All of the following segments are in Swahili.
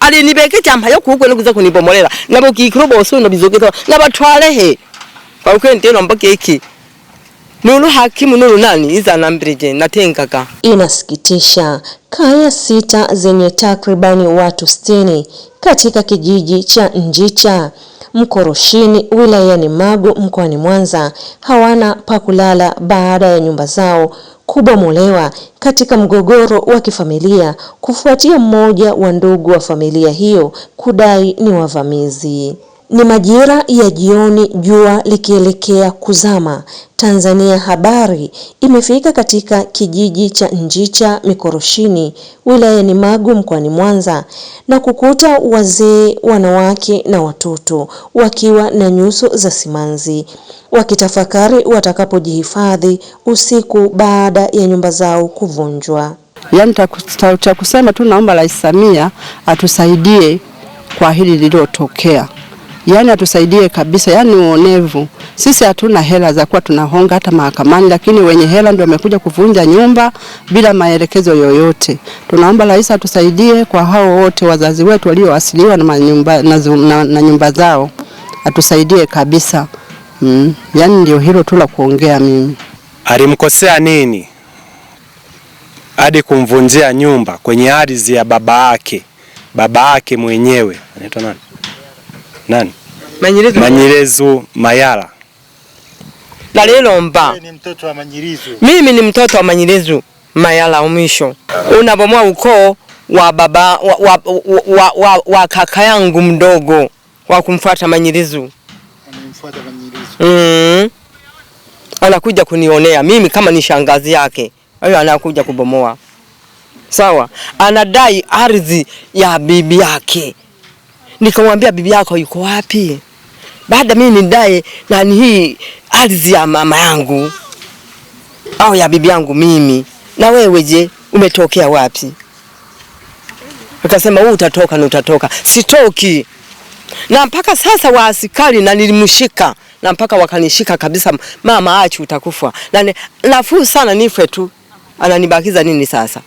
ali nibeke cyampa yo kugwe no kuza kunibomorera nabo gikuru bose no bizogeta nabatware he kwa ukwente no mbake iki nuru hakimu nuru nani izana mbirije natengaga. Inasikitisha, kaya 6 zenye takribani watu 60 katika kijiji cha Njicha Mkoroshini wilayani Magu mkoani Mwanza hawana pa kulala baada ya nyumba zao kubomolewa katika mgogoro wa kifamilia kufuatia mmoja wa ndugu wa familia hiyo kudai ni wavamizi. Ni majira ya jioni, jua likielekea kuzama. Tanzania Habari imefika katika kijiji cha Njicha Mikoroshini wilayani Magu mkoani Mwanza na kukuta wazee, wanawake na watoto wakiwa na nyuso za simanzi wakitafakari watakapojihifadhi usiku baada ya nyumba zao kuvunjwa. Yaani cha kusema tu naomba Rais Samia atusaidie kwa hili lililotokea. Yaani atusaidie kabisa, yaani uonevu. Sisi hatuna hela za kuwa tunahonga hata mahakamani, lakini wenye hela ndio wamekuja kuvunja nyumba bila maelekezo yoyote. Tunaomba Rais atusaidie kwa hao wote wazazi wetu waliowasiliwa na nyumba zao. Atusaidie kabisa. Yaani ndio hilo tu la kuongea mimi. Alimkosea nini hadi kumvunjia nyumba kwenye ardhi ya baba yake mwenyewe? Anaitwa nani? Nani? Manyirezu Mayala. Na leo mba. Ni mtoto wa Manyirezu. Mimi ni mtoto wa Manyirezu Mayala umisho. Unabomoa ukoo wa baba wa kaka yangu mdogo wa kumfuata Manyirezu. Anamfuata Manyirezu. Anakuja kunionea mimi kama ni shangazi yake. Hayo anakuja kubomoa. Sawa? Anadai ardhi ya bibi yake. Nikamwambia bibi yako yuko wapi? Baada mimi nidai nani hii ardhi ya mama yangu au ya bibi yangu mimi. Na wewe je, umetokea wapi? Akasema wewe utatoka na utatoka. Sitoki. Na mpaka sasa waasikari na nilimshika na mpaka wakanishika kabisa, mama achi utakufa. Na nafuu sana nife tu. Ananibakiza nini sasa?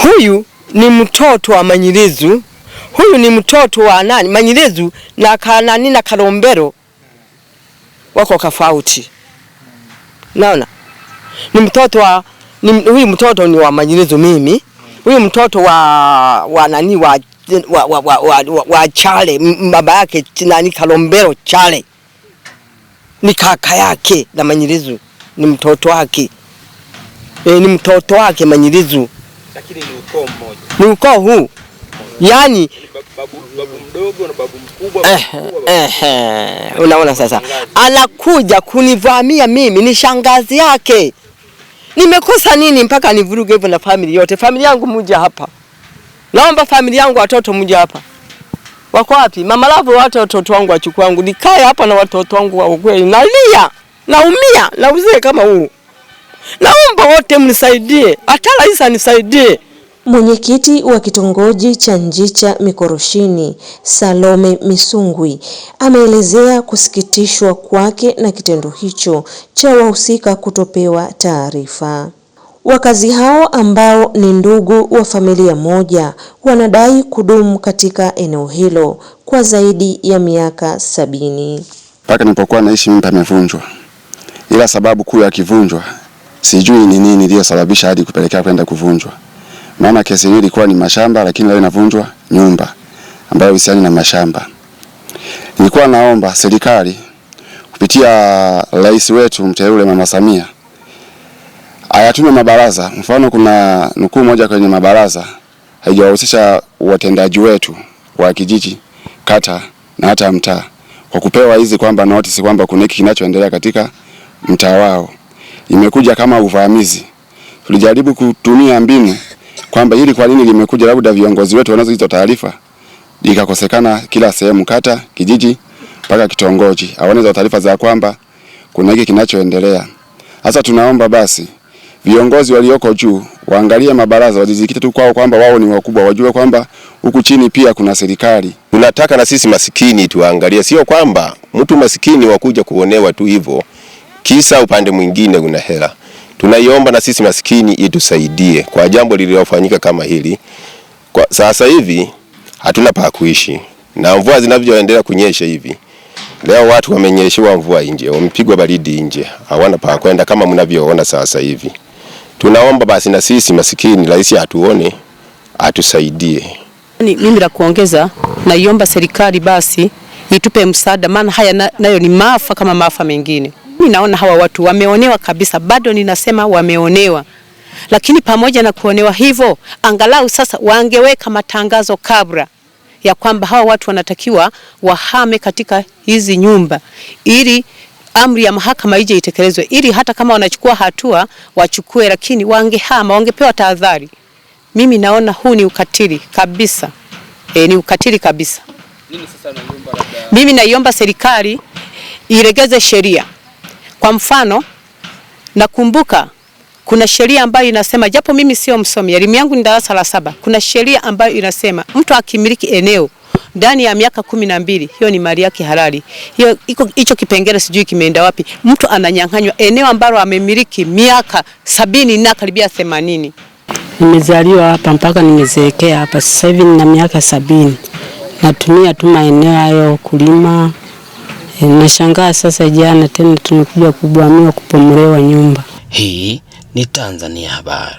Huyu ni mtoto wa Manyirezu. Huyu ni mtoto wa nani? Manyirezu na kanani na Karombero wako kafauti. Naona? Ni mtoto wa huyu mtoto ni wa Manyirezu mimi. Huyu mtoto wa nani wa Chale, baba yake nani Karombero Chale. Ni kaka yake na Manyirezu, ni mtoto wake. Ni mtoto wake Manyirezu. Lakini ni ukoo mmoja. Ni ukoo huu. Yaani babu mdogo na babu mkubwa. Unaona sasa. Anakuja kunivamia mimi, ni shangazi yake. Nimekosa nini mpaka nivuruge hivyo na familia yote? Familia yangu muje hapa. Naomba familia yangu watoto muje hapa. Wako wapi? Mama Lavo watoto wangu wachukua wangu. Nikae hapa na watoto wangu wa kweli. Nalia, naumia, na uzee kama huu. Naomba wote mnisaidie. Hata Rais anisaidie. Mwenyekiti wa kitongoji cha Njicha Mikoroshini, Salome Misungwi, ameelezea kusikitishwa kwake na kitendo hicho cha wahusika kutopewa taarifa. Wakazi hao ambao ni ndugu wa familia moja wanadai kudumu katika eneo hilo kwa zaidi ya miaka 70. Paka nilipokuwa naishi mimi pamevunjwa. Ila sababu kuu ya kivunjwa sijui ni nini iliyosababisha hadi kupelekea kwenda kuvunjwa. Maana kesi hii ilikuwa ni mashamba, lakini leo inavunjwa nyumba ambayo husiani na mashamba. Nilikuwa naomba serikali kupitia rais wetu mteule Mama Samia ayatume mabaraza. Mfano kuna nukuu moja kwenye mabaraza haijawahusisha watendaji wetu wa kijiji, kata na hata mtaa, kwa kupewa hizi kwamba notice kwamba kuna hiki kinachoendelea katika mtaa wao. Imekuja kama uvamizi. Tulijaribu kutumia mbinu kwamba hili kwa nini limekuja, labda viongozi wetu wanazo hizo taarifa, ikakosekana kila sehemu, kata, kijiji mpaka kitongoji hawana hizo taarifa za kwamba kuna hiki kinachoendelea. Sasa tunaomba basi viongozi walioko juu waangalie mabaraza, wajizikite tu kwao kwamba wao ni wakubwa, wajue kwamba huku chini pia kuna serikali. Tunataka na sisi masikini tuangalie, sio kwamba mtu masikini wakuja kuonewa tu hivyo kisa upande mwingine una hela. Tunaiomba na sisi masikini itusaidie kwa jambo lililofanyika kama hili. Kwa sasa hivi hatuna pa kuishi, na mvua zinavyoendelea kunyesha hivi, leo watu wamenyeshewa mvua nje, wamepigwa baridi nje, hawana pa kwenda kama mnavyoona sasa hivi. Tunaomba basi na sisi masikini rais atuone, atusaidie. Mimi la kuongeza, naiomba serikali basi itupe msaada, maana haya nayo ni maafa kama maafa mengine. Mimi naona hawa watu wameonewa kabisa, bado ninasema wameonewa. Lakini pamoja na kuonewa hivyo, angalau sasa wangeweka matangazo kabla ya kwamba hawa watu wanatakiwa wahame katika hizi nyumba, ili amri ya mahakama ije itekelezwe, ili hata kama wanachukua hatua wachukue, lakini wangehama, wangepewa tahadhari. Mimi naona huu ni ukatili kabisa. Ni ukatili kabisa. Nini sasa unaomba labda? Mimi naiomba serikali iregeze sheria. Kwa mfano, nakumbuka kuna sheria ambayo inasema, japo mimi sio msomi, elimu yangu ni darasa la 7. Kuna sheria ambayo inasema mtu akimiliki eneo ndani ya miaka 12, hiyo ni mali yake halali. Hicho kipengele sijui kimeenda wapi. Mtu ananyang'anywa eneo ambalo amemiliki miaka 70 na karibia 80. Nimezaliwa hapa mpaka nimezeekea hapa. Sasa hivi nina miaka 70. Natumia tu maeneo hayo kulima. Nashangaa sasa jana tena tumekuja kubwamiwa kupomolewa nyumba. Hii ni Tanzania Habari.